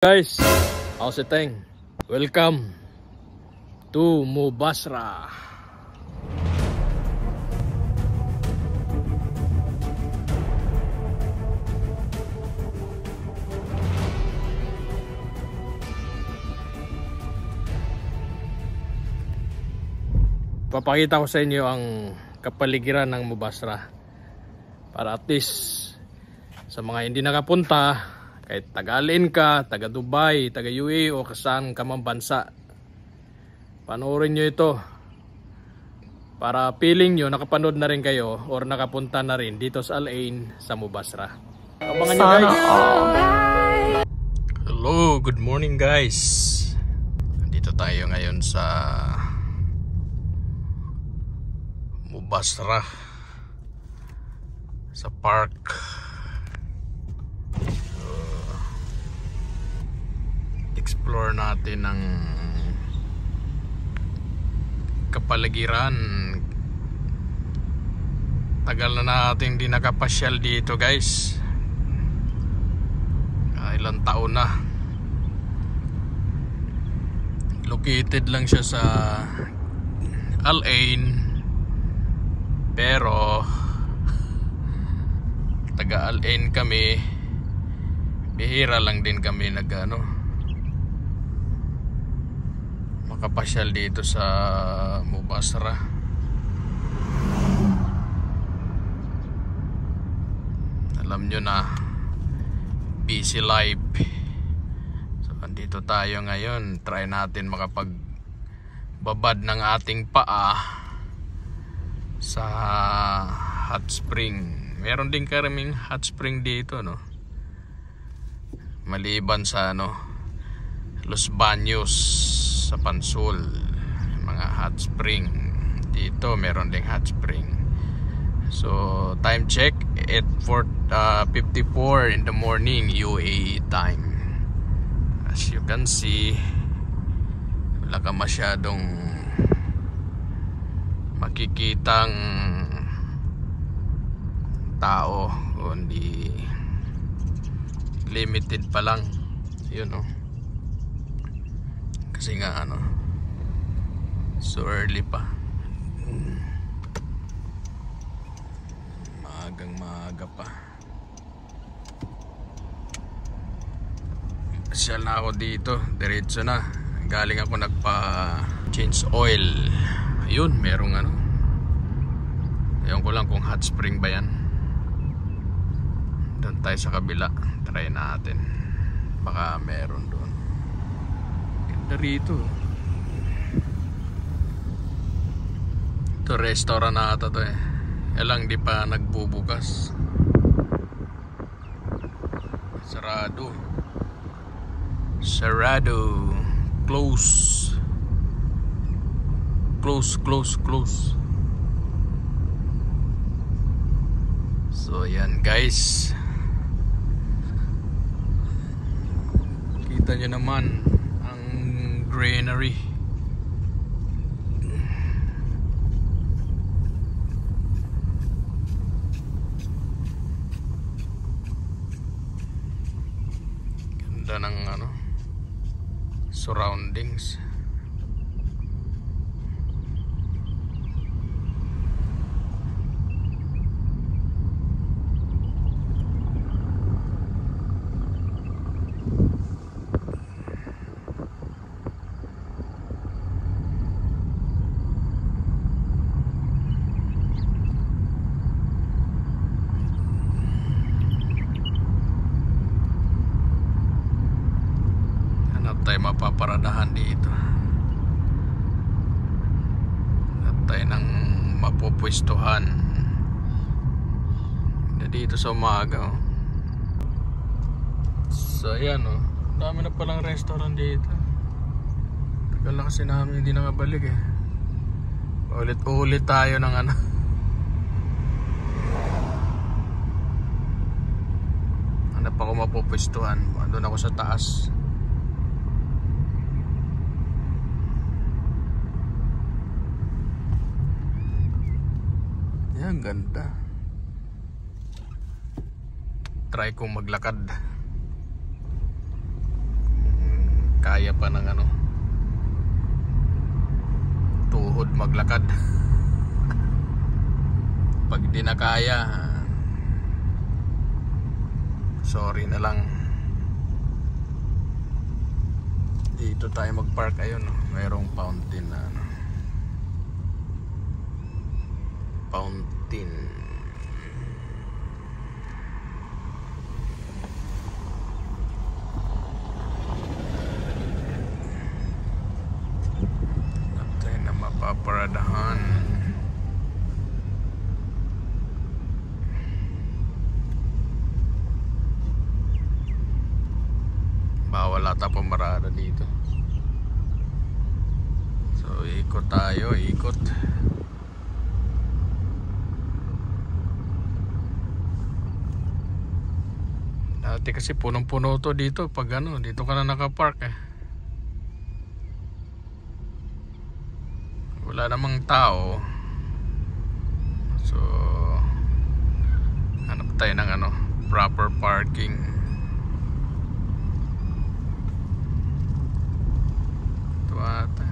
Guys, how's it thing? Welcome to Mubasra. Papakita ko sa inyo ang kapaligiran ng Mubasra para at least sa mga hindi nakapunta, kahit taga-Alin ka, taga Dubai, taga UAE o saan ka mang bansa, panoorin nyo ito para feeling nyo nakapanood na rin kayo or nakapunta na rin dito sa Al Ain sa Mubasra. Abangan nyo guys. Hello, good morning guys. Dito tayo ngayon sa Mubasra, sa park. Explore natin ang kapaligiran. Tagal na natin di nakapasyal dito guys, ilang taon na. Located lang siya sa Al Ain, pero taga Al Ain kami, bihira lang din kami makapasyal dito sa Mubasra. Alam nyo na, busy life. So andito tayo ngayon, try natin makapagbabad ng ating paa sa hot spring. Meron din karaming hot spring dito, no? Maliban sa Los Baños sa Pansul, mga hot spring dito, meron ding hot spring. So time check at 4:54 in the morning UAE time. As you can see, wala ka masyadong makikitang tao, kundi limited pa lang yun, kasi nga so early pa, maaga pa. Pasyal na ako dito, diretso na. Galing ako nagpa change oil. Ayun, merong ewan ko lang kung hot spring ba yan. Doon tayo sa kabila, try natin, baka meron doon. Ganda rito. Ito restaurant na ata to lang di pa nagbubukas, sarado, close. So yan guys, kita nyo naman ang greenery. Ganda ng surroundings. Tayo mapaparadahan dito at tayo nang mapupwestuhan dito sa umaga. So ayan, dami na palang restaurant dito. Tagal na kasi namin hindi nakabalik ulit tayo ng hanap ako mapupwestuhan. Andun ako sa taas. Yan, ganda. Try kong maglakad. kaya pa ng ano, tuhod maglakad. Pag di na kaya, sorry na lang. Dito tayo mag-park. Ayun, mayroong fountain na ano, fountain. Tayo na mapaparadahan. Bawal ata pumarada dito. So ikot tayo, ikot. Dati kasi punong-puno to dito pag ano, dito ka na nakapark eh. Wala namang tao. So hanap tayo ng ano, proper parking. Ito ata.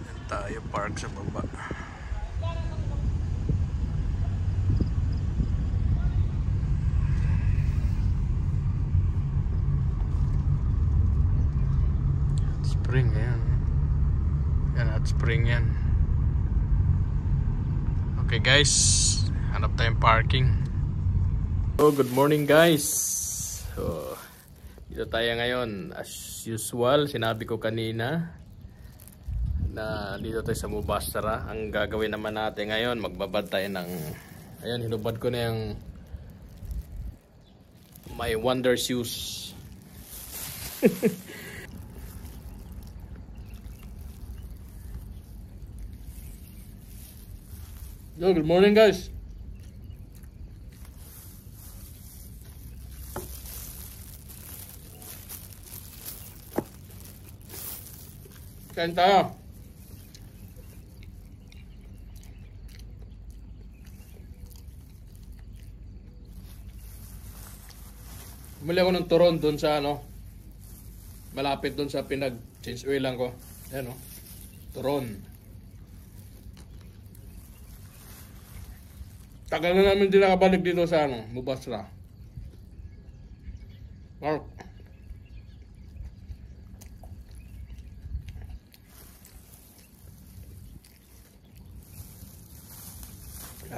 Yan tayo park sa baba. Spring yan. Yan at spring yan. Okay guys, hanap tayong parking. So good morning guys. So dito tayo ngayon. As usual, sinabi ko kanina na dito tayo sa Mubasara. Ang gagawin naman natin ngayon, magbabad tayo ng, ayan, hinubad ko na yung my wonder shoes. Yo, good morning guys. Kain tayo. Bumili ako ng turon doon sa ano, malapit doon sa pinag-change oil lang ko. Ayan o, turon. Tagal na namin din nakabalik dito sa ano, Mubasara. Mark.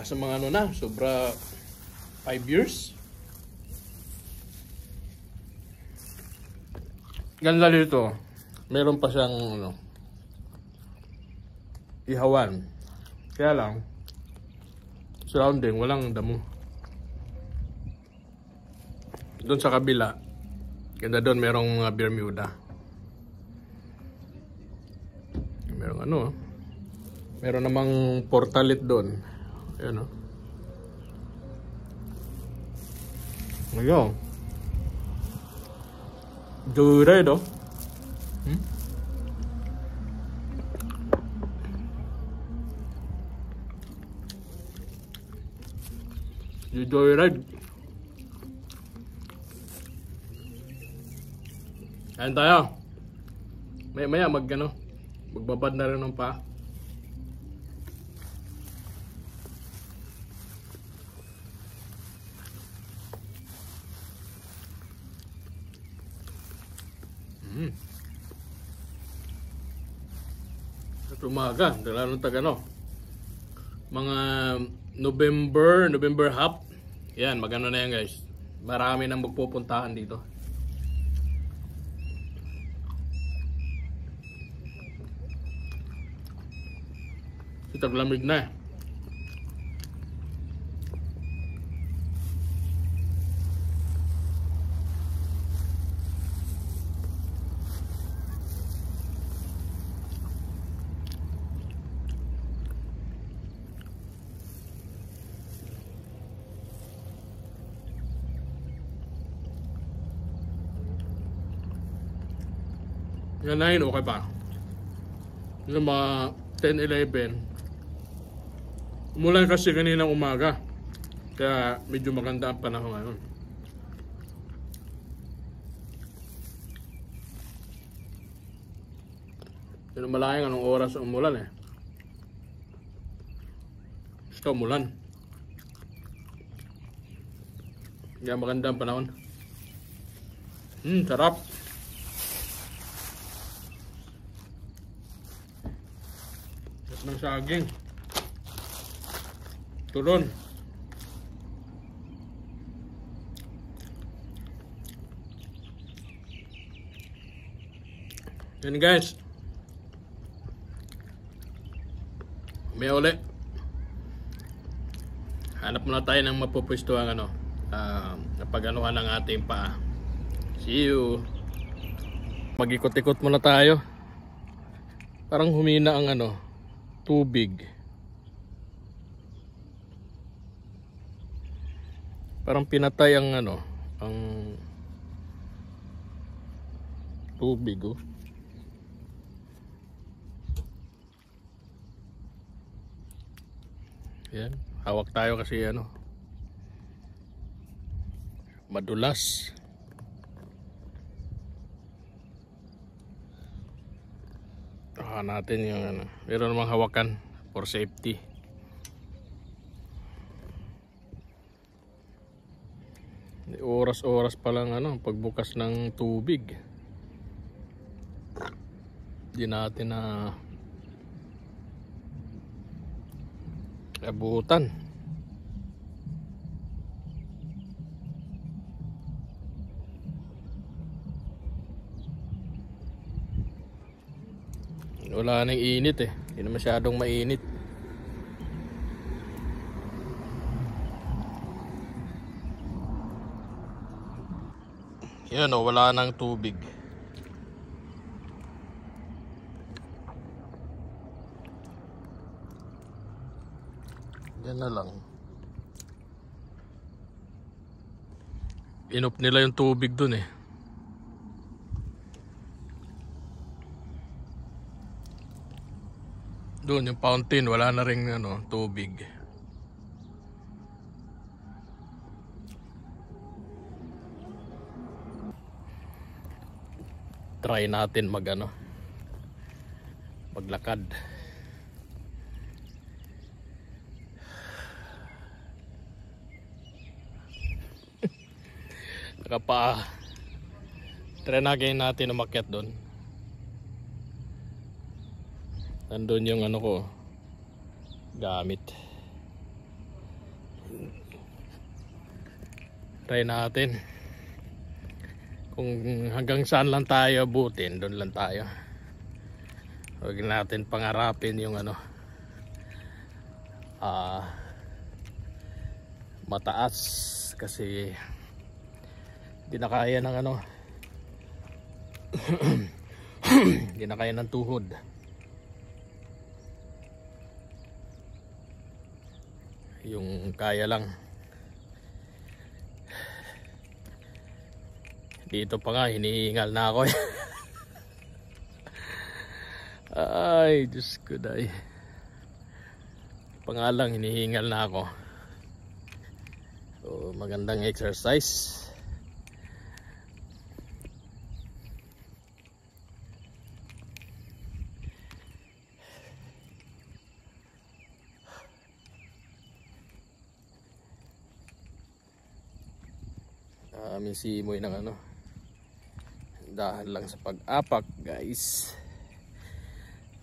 Sa mga ano na, sobra 5 years. Ganda dito. Meron pa siyang ano, ihawan. Kaya lang, surrounding, walang damo. Doon sa kabila, ganda doon, merong mga Bermuda. Merong ano, meron namang portalit doon. Ayan o. Ayan. Joyride o. Joyride. Ayan tayo. Maya magbabad na rin ng pa. At umaga, lalo tag ano, mga November half. Yan, magano na yan guys. Marami nang magpupuntahan dito. Taglamig na. Yan na yun, okay pa. Yung mga 10-11. Umulan kasi kaninang umaga. Kaya medyo maganda ang panahon ngayon. Pero malayang anong oras umulan eh. Basta umulan. Kaya maganda ang panahon. Sarap. Sarap ng saging. Turon. Yan guys. May uli. Hanap muna tayo ng mapupwestuhan napag-anuhan ng ating paa. See you. Mag-ikot-ikot muna tayo. Parang humina ang tubig. Parang pinatay ang ang tubig oh. Yan, hawak tayo kasi madulas. Natin yung meron namang hawakan for safety. Oras-oras pa lang pagbukas ng tubig. Di natin na abutan. Wala nang init eh. Hindi na masyadong mainit. Yan wala nang tubig. Yan na lang. Inop nila yung tubig dun eh. Doon yung fountain, wala na ring tubig. Try natin maglakad. Nakapaa. Try natin umakyat doon. Nandun yung ko gamit. Try natin kung hanggang saan lang tayo abutin, doon lang tayo. Huwag natin pangarapin yung mataas kasi hindi na kaya ng hindi na kaya ng tuhod. Yung kaya lang dito pa nga hinihingal na ako. Ay Diyos ko day, pangalang hinihingal na ako. So magandang exercise. Aming simoy ng dahan lang sa pag-apak guys.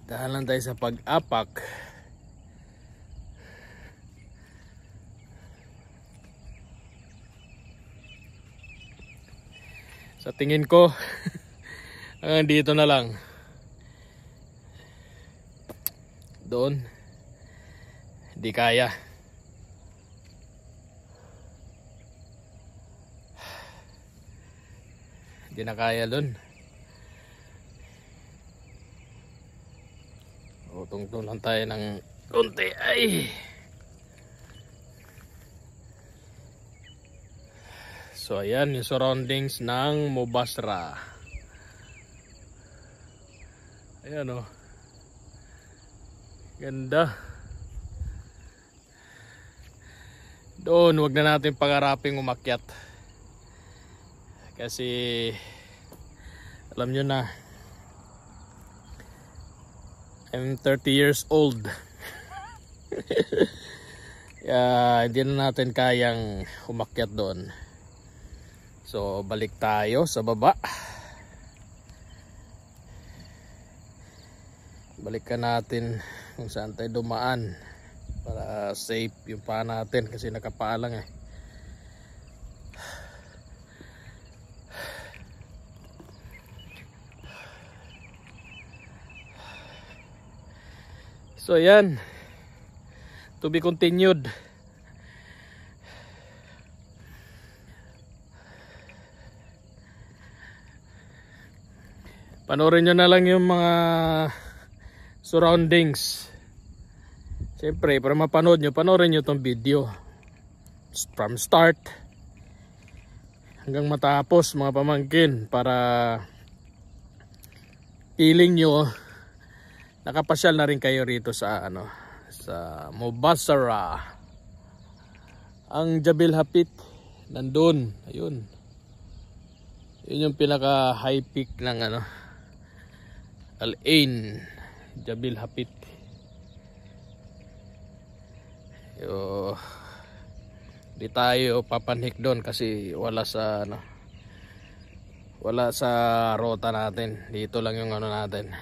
Dahan lang tayo sa pag-apak. Sa tingin ko hanggang dito na lang. Doon di kaya. Hindi na kaya doon. Tungtong lang tayo ng konti. Ay. So ayan yung surroundings ng Mubasra. Ayan ganda. Doon, wag na natin pangaraping umakyat. Kasi alam nyo na, I'm 30 years old. Kaya hindi na natin kayang umakyat doon. So balik tayo sa baba. Balikan natin kung saan tayo dumaan para safe yung paa natin kasi nakapaalang eh. So yan, to be continued. Panoorin nyo na lang yung mga surroundings. Siyempre, para mapanood nyo, panoorin nyo itong video from start hanggang matapos, mga pamangkin, para feeling nyo nakapasyal na rin kayo rito sa sa Mubasara. Ang Jabal Hapit nandun, ayun. Yun yung pinaka high peak ng Al Ain, Jabal Hapit. Di tayo papanik doon kasi wala sa wala sa rota natin. Dito lang yung natin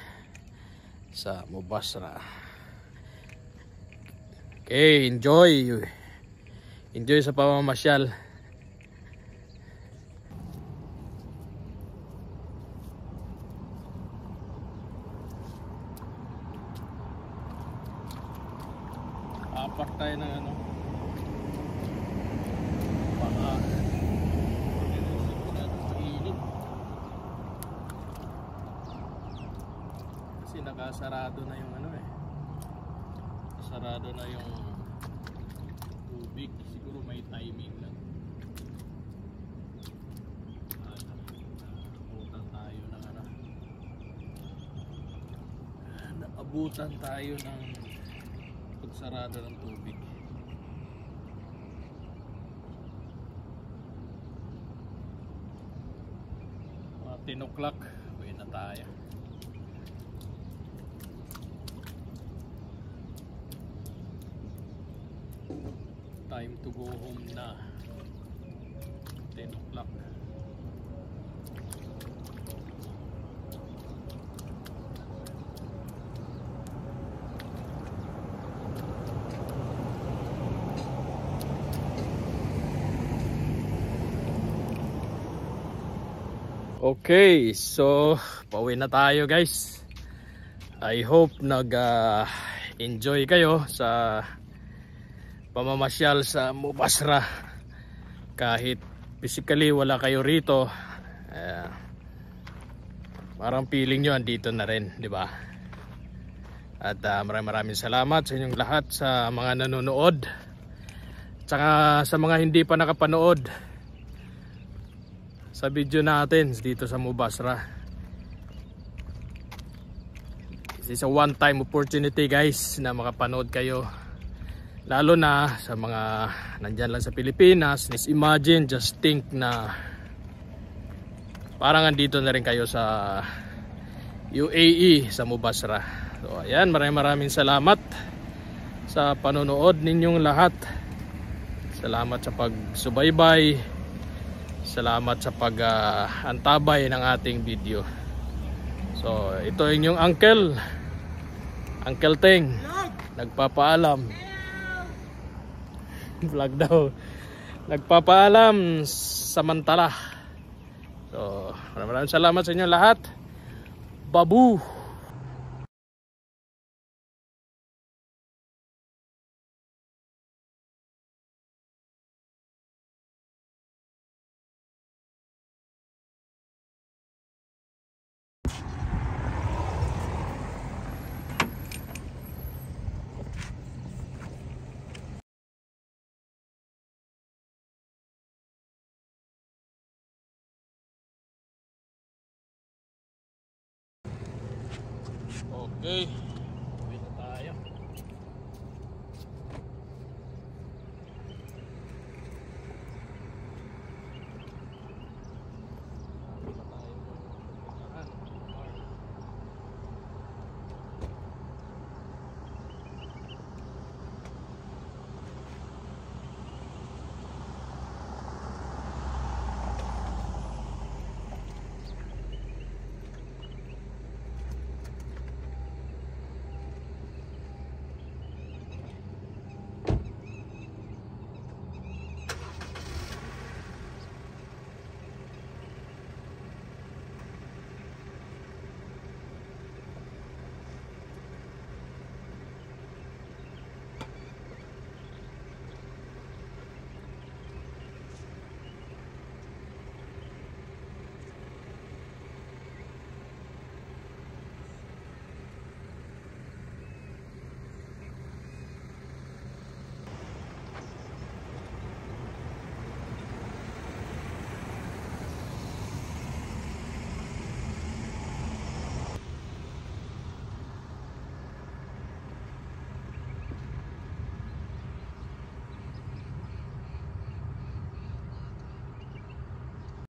sa Mubasara. Okay, enjoy sa pamamasyal. Apat tayo ng kasi nakasarado na yung sarado na yung tubig, siguro may timing lang. Naabutan tayo ng pagsarado ng tubig. 10 o'clock, uwi na tayo. Time to go home na. 10 o'clock. Okay, so pauwi na tayo guys. I hope nag-enjoy kayo sa pamamasyal sa Mubasara. Kahit physically wala kayo rito, parang feeling nyo andito na rin, di ba? At maraming salamat sa inyong lahat, sa mga nanonood, tsaka sa mga hindi pa nakapanood sa video natin dito sa Mubasara. This is a one-time opportunity guys na makapanood kayo, lalo na sa mga nandyan lang sa Pilipinas. Just imagine, just think na parang andito na rin kayo sa UAE, sa Mubasara. So ayan, maraming salamat sa panonood ninyong lahat. Salamat sa pagsubaybay. Salamat sa pag-antabay ng ating video. So ito yung Uncle Teng, nagpapaalam. Vlog daw. Nagpapaalam samantala. So maraming salamat sa inyo lahat. Babu. Okay.